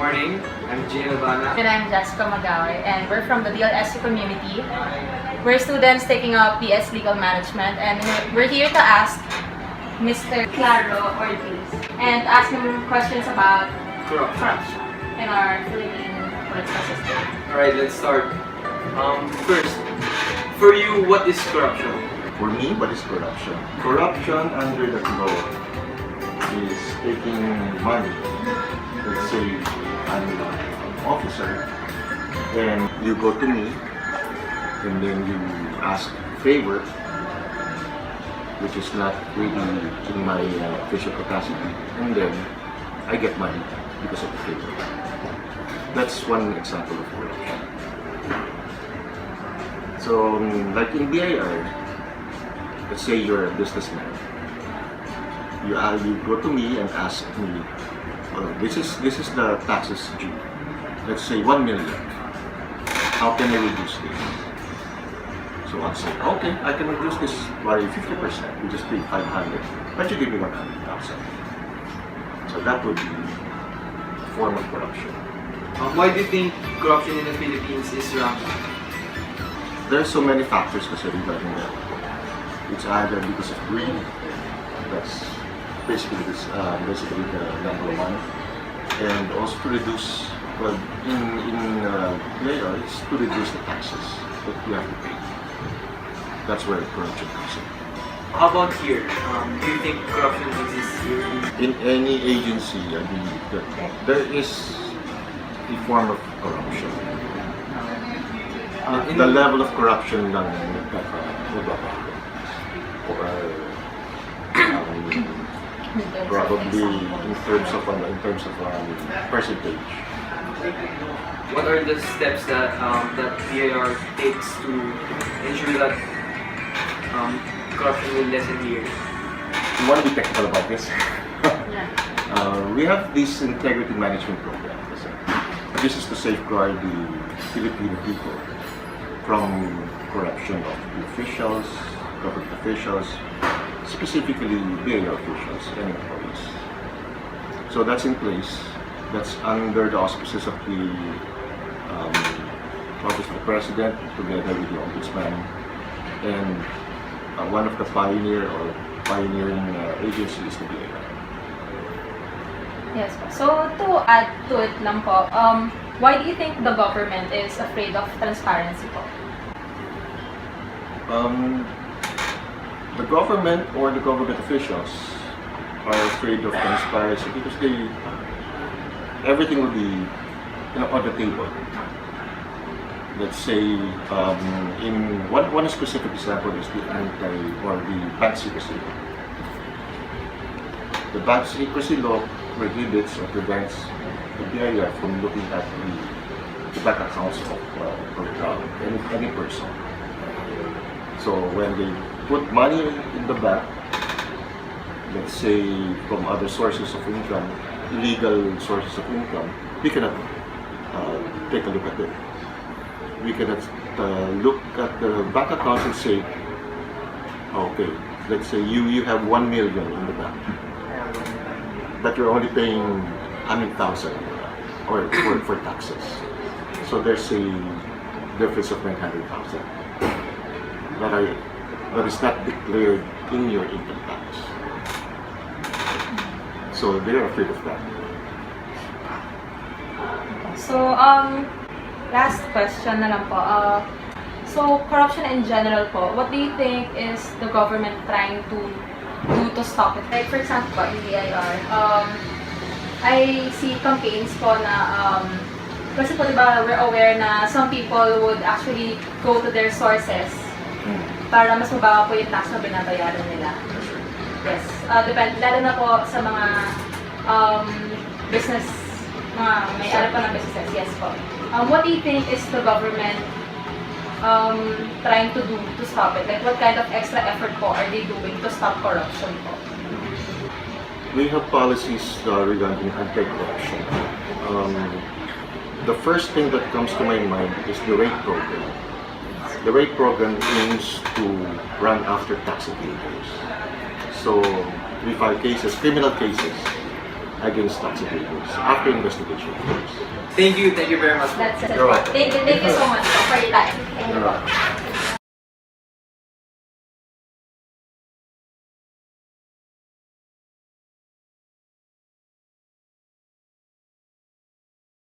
morning. I'm Gino Bana. And I'm Jessica Magaway, and we're from the DLSU community. We're students taking up BS Legal Management, and we're here to ask Mr. Claro Ortiz and ask him questions about corruption in our Philippine political system. Alright, let's start. First, for you, what is corruption? For me, what is corruption? Corruption under the law is taking money. Let's say I'm an officer, and you go to me, and then you ask a favor, which is not really in my official capacity, and then I get money because of the favor. That's one example of corruption. So, like in BIR, let's say you're a businessman. You go to me and ask me, this is the taxes due. Let's say 1 million. How can I reduce this? So I'll say, okay, I can reduce this by 50%. You just pay 500, but you give me 100,000. So that would be a form of corruption. Why do you think corruption in the Philippines is rampant? There are so many factors regarding that. It's either because of greed, that's basically the number one, and also to reduce, well, in BIR, it's to reduce the taxes that you have to pay. That's where corruption comes in. How about here? Do you think corruption exists here? In any agency, I believe that there is a form of corruption. The level of corruption lang nagkakaroon. Or probably in terms of percentage. What are the steps that that BIR takes to ensure that corruption will lessen here? You want to be technical about this? We have this integrity management program. This is to safeguard the Filipino people from corruption of officials, government officials, specifically BIR officials and employees. So that's in place. That's under the auspices of the Office of the President together with the Ombudsman, and one of the pioneering agencies is the BIR. Yes po. So to add to it lang po, why do you think the government is afraid of transparency po? The government or the government officials are afraid of transparency because everything will be on the table. Let's say in one specific example is the bank secrecy. The bank secrecy law prohibits or prevents the BIR from looking at the bank accounts of any person. So when they put money in the bank, let's say from other sources of income, illegal sources of income, we cannot take a look at it. We cannot look at the bank accounts and say, okay, let's say you have 1 million in the bank, but you're only paying 100,000 or for taxes. So there's a difference of 900,000. That is not declared in your income tax. So they're afraid of that. So, last question na lang po. So, corruption in general po, what do you think is the government trying to do to stop it? Like, for example po, in BIR, I see campaigns po na, kasi po diba, we're aware na some people would actually go to their sources para mas mababa po yung tax na binabayaran nila. Yes. Depende, lalo na po sa mga business, mga may-ari pa ng businesses. Yes po. What do you think is the government trying to do to stop it? Like, what kind of extra effort po are they doing to stop corruption po? We have policies regarding anti-corruption. The first thing that comes to my mind is the rate program. The rate program aims to run after tax evaders. So we file cases, criminal cases, against tax evaders after investigation. Thank you very much. That's it. You're welcome. Thank you so